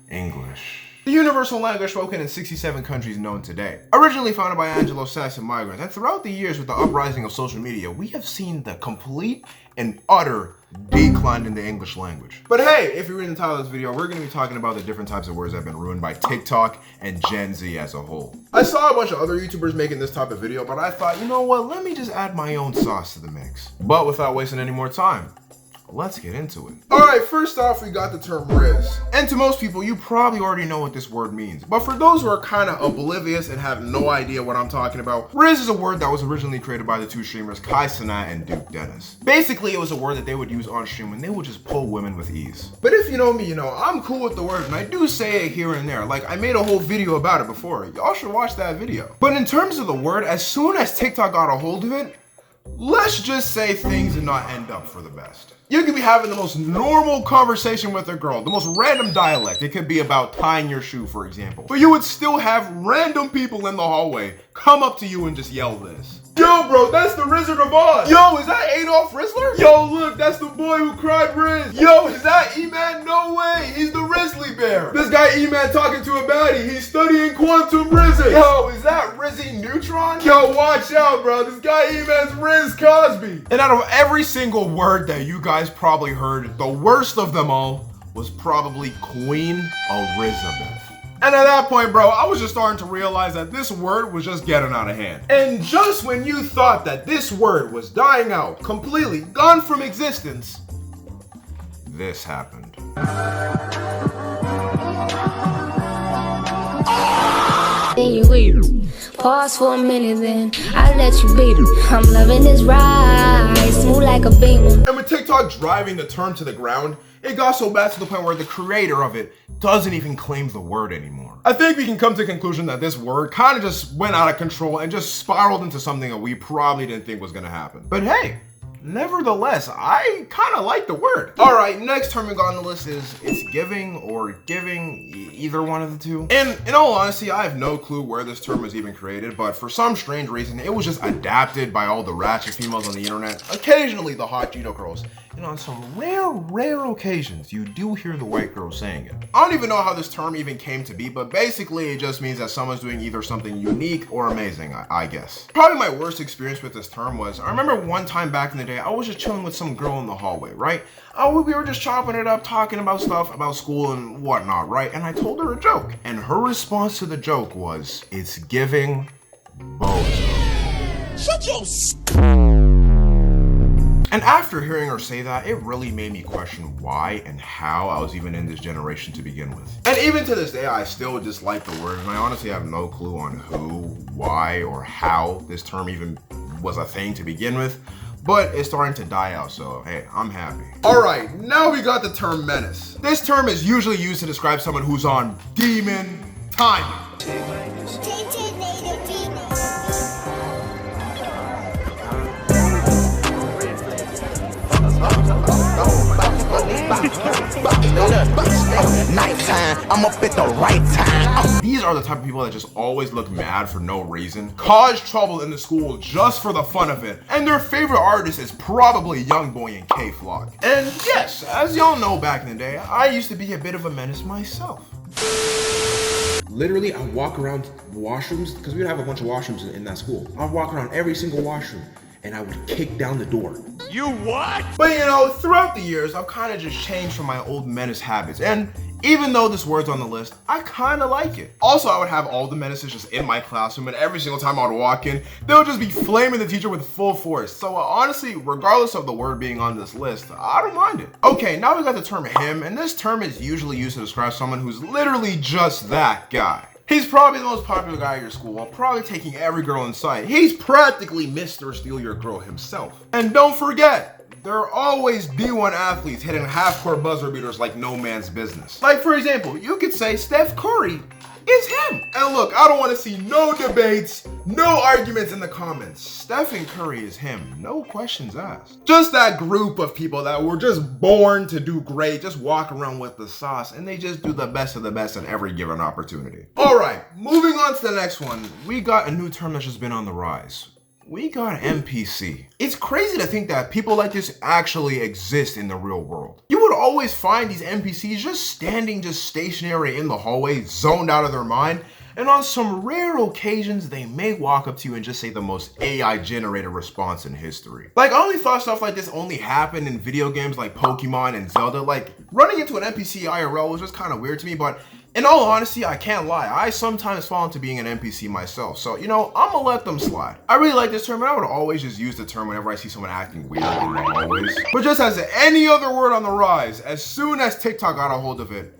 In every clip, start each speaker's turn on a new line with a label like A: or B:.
A: English. The universal language spoken in 67 countries known today. Originally founded by Anglo-Saxon migrants, and throughout the years with the uprising of social media, we have seen the complete and utter decline in the English language. But hey, if you read the title of this video, we're going to be talking about the different types of words that have been ruined by TikTok and Gen Z as a whole. I saw a bunch of other YouTubers making this type of video, but I thought, you know what, let me just add my own sauce to the mix. But without wasting any more time, let's get into it. Alright, first off, we got the term Riz. And to most people, you probably already know what this word means. But for those who are kind of oblivious and have no idea what I'm talking about, Riz is a word that was originally created by the two streamers Kai Cenat and Duke Dennis. Basically, it was a word that they would use on stream when they would just pull women with ease. But if you know me, you know, I'm cool with the word and I do say it here and there. Like, I made a whole video about it before. Y'all should watch that video. But in terms of the word, as soon as TikTok got a hold of it, let's just say things did not end up for the best. You could be having the most normal conversation with a girl, the most random dialect. It could be about tying your shoe, for example. But you would still have random people in the hallway come up to you and just yell this. Yo, bro, that's the Wizard of Oz. Yo, is that Adolf Rizzler? Yo, look, that's the boy who cried Riz. Yo, is that E-Man? No way, he's the Risley Bear. This guy E-Man talking to a baddie, he's studying quantum Rizzy. Yo, is that Rizzy Neutron? Yo, watch out, bro, this guy E-Man's Riz Cosby. And out of every single word that you guys probably heard, the worst of them all was probably Queen Elizabeth. And at that point, bro, I was just starting to realize that this word was just getting out of hand. And just when you thought that this word was dying out, completely gone from existence, this happened.
B: Then you wait. Pause for a minute, then I let you beat it. I'm loving this ride, smooth like a beamer.
A: And with TikTok driving the term to the ground, it got so bad to the point where the creator of it doesn't even claim the word anymore. I think we can come to the conclusion that this word kind of just went out of control and just spiraled into something that we probably didn't think was gonna happen. But hey, nevertheless, I kind of like the word. All right, next term we got on the list is it's giving or giving, either one of the two. And in all honesty, I have no clue where this term was even created, but for some strange reason, it was just adapted by all the ratchet females on the internet, occasionally the hot Cheeto girls. And on some rare occasions, you do hear the white girl saying it. I don't even know how this term even came to be, but basically it just means that someone's doing either something unique or amazing, I guess. Probably my worst experience with this term was, I remember one time back in the day, I was just chilling with some girl in the hallway, right? We were just chopping it up, talking about stuff, about school and whatnot, right? And I told her a joke. And her response to the joke was, it's giving bozo.
C: Shut your
A: And after hearing her say that, it really made me question why and how I was even in this generation to begin with. And even to this day, I still dislike the word, and I honestly have no clue on who, why, or how this term even was a thing to begin with, but it's starting to die out, so hey, I'm happy. All right, now we got the term menace. This term is usually used to describe someone who's on demon time.
C: nighttime, I'm up at the right time.
A: These are the type of people that just always look mad for no reason, cause trouble in the school just for the fun of it, and their favorite artist is probably Youngboy and K-Flock. And yes, as y'all know, back in the day, I used to be a bit of a menace myself. Literally, I walk around the washrooms, because we would have a bunch of washrooms in that school. I'd walk around every single washroom, and I would kick down the door.
C: You what?
A: But you know, throughout the years, I've kind of just changed from my old menace habits. And even though this word's on the list, I kind of like it. Also, I would have all the menaces just in my classroom, and every single time I would walk in, they would just be flaming the teacher with full force. So honestly, regardless of the word being on this list, I don't mind it. Okay, now we got the term him, and this term is usually used to describe someone who's literally just that guy. He's probably the most popular guy at your school, probably taking every girl in sight. He's practically Mr. Steal Your Girl himself. And don't forget, there are always D1 athletes hitting half-court buzzer beaters like no man's business. Like, for example, you could say Steph Curry is him. And look, I don't want to see no debates, no arguments in the comments. Stephen Curry is him, no questions asked. Just that group of people that were just born to do great, just walk around with the sauce, and they just do the best of the best in every given opportunity. All right, moving on to the next one. We got a new term that's just been on the rise. we got NPC. It's crazy to think that people like this actually exist in the real world. You would always find these NPCs just standing just stationary in the hallway, zoned out of their mind, and on some rare occasions, they may walk up to you and just say the most AI-generated response in history. Like, I only thought stuff like this only happened in video games like Pokemon and Zelda. Like, running into an NPC IRL was just kind of weird to me, but in all honesty, I can't lie. I sometimes fall into being an NPC myself, so, you know, I'm gonna let them slide. I really like this term, and I would always just use the term whenever I see someone acting weird in the hallways. But just as any other word on the rise, as soon as TikTok got a hold of it,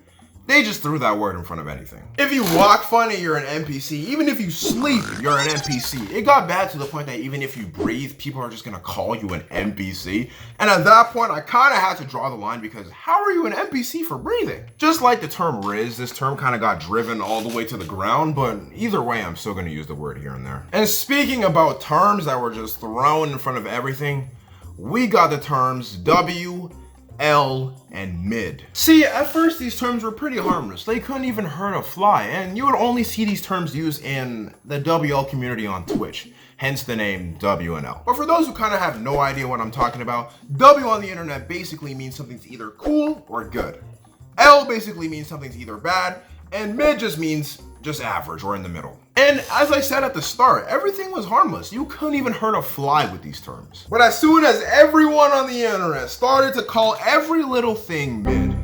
A: they just threw that word in front of anything. If you walk funny, you're an NPC. Even if you sleep, you're an NPC. It got bad to the point that even if you breathe, people are just gonna call you an NPC. And at that point, I kinda had to draw the line because how are you an NPC for breathing? Just like the term Riz, this term kinda got driven all the way to the ground, but either way, I'm still gonna use the word here and there. And speaking about terms that were just thrown in front of everything, we got the terms W, L, and mid. See, at first these terms were pretty harmless. They couldn't even hurt a fly, and you would only see these terms used in the WL community on Twitch, hence the name W and L. But for those who kind of have no idea what I'm talking about, W on the internet basically means something's either cool or good. L basically means something's either bad, and mid just means just average or in the middle. And as I said at the start, everything was harmless. You couldn't even hurt a fly with these terms. But as soon as everyone on the internet started to call every little thing mid,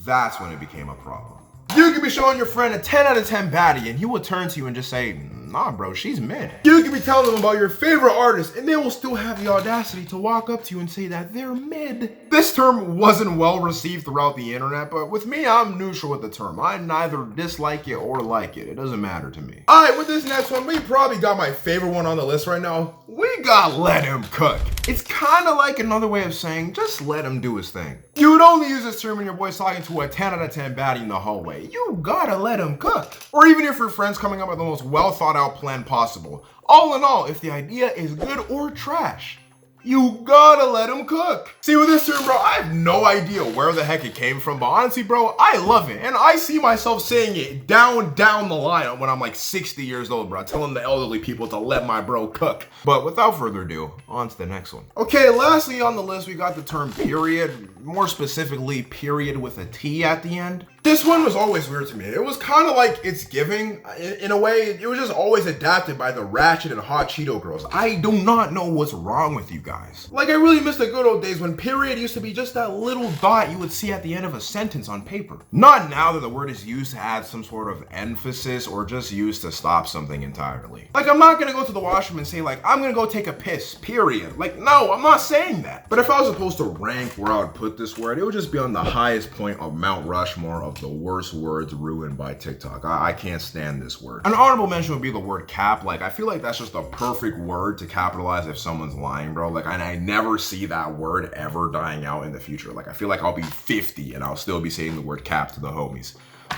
A: that's when it became a problem. You could be showing your friend a 10 out of 10 baddie and he will turn to you and just say, nah bro, she's mid. You could be telling them about your favorite artist and they will still have the audacity to walk up to you and say that they're mid. This term wasn't well received throughout the internet, but with me, I'm neutral with the term. I neither dislike it or like it. It doesn't matter to me. All right, with this next one, we probably got my favorite one on the list right now. We got let him cook. It's kind of like another way of saying, just let him do his thing. You would only use this term when your boy's talking to a 10 out of 10 baddie in the hallway. You gotta let him cook. Or even if your friend's coming up with the most well thought out plan possible. All in all, if the idea is good or trash, you gotta let him cook. See, with this term, bro, I have no idea where the heck it came from, but honestly, bro, I love it. And I see myself saying it down the line when I'm like 60 years old, bro, telling the elderly people to let my bro cook. But without further ado, on to the next one. Okay, lastly on the list, we got the term period, more specifically, period with a T at the end. This one was always weird to me. It was kind of like It's Giving. In a way, it was just always adapted by the ratchet and hot Cheeto girls. I do not know what's wrong with you guys. Like, I really miss the good old days when period used to be just that little dot you would see at the end of a sentence on paper. Not now that the word is used to add some sort of emphasis or just used to stop something entirely. Like, I'm not gonna go to the washroom and say like, I'm gonna go take a piss, period. Like, no, I'm not saying that. But if I was supposed to rank where I would put this word, it would just be on the highest point of Mount Rushmore of the worst words ruined by TikTok. I can't stand this word. An honorable mention would be the word cap. Like, I feel like that's just the perfect word to capitalize if someone's lying, bro. Like, I never see that word ever dying out in the future. Like, I feel like I'll be 50 and I'll still be saying the word cap to the homies.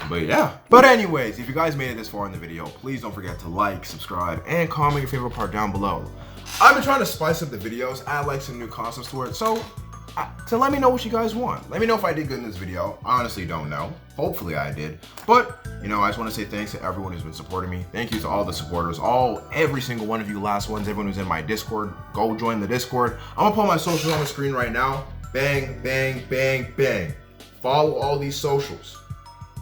A: But yeah. But anyways, if you guys made it this far in the video, please don't forget to like, subscribe, and comment your favorite part down below. I've been trying to spice up the videos, add like some new concepts to it, so let me know what you guys want. Let me know if I did good in this video. I honestly don't know. Hopefully I did. But, you know, I just want to say thanks to everyone who's been supporting me. Thank you to all the supporters, every single one of you last ones, everyone who's in my Discord. Go join the Discord. I'm gonna put my socials on the screen right now. Bang, bang, bang, bang. Follow all these socials,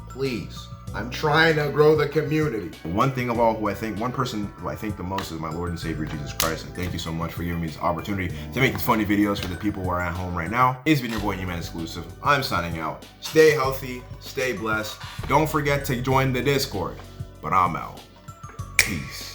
A: please. I'm trying to grow the community. One thing of all, one person who I think the most is my Lord and Savior, Jesus Christ. And thank you so much for giving me this opportunity to make these funny videos for the people who are at home right now. It's been your boy, E-Man Exclusive. I'm signing out. Stay healthy, stay blessed. Don't forget to join the Discord. But I'm out. Peace.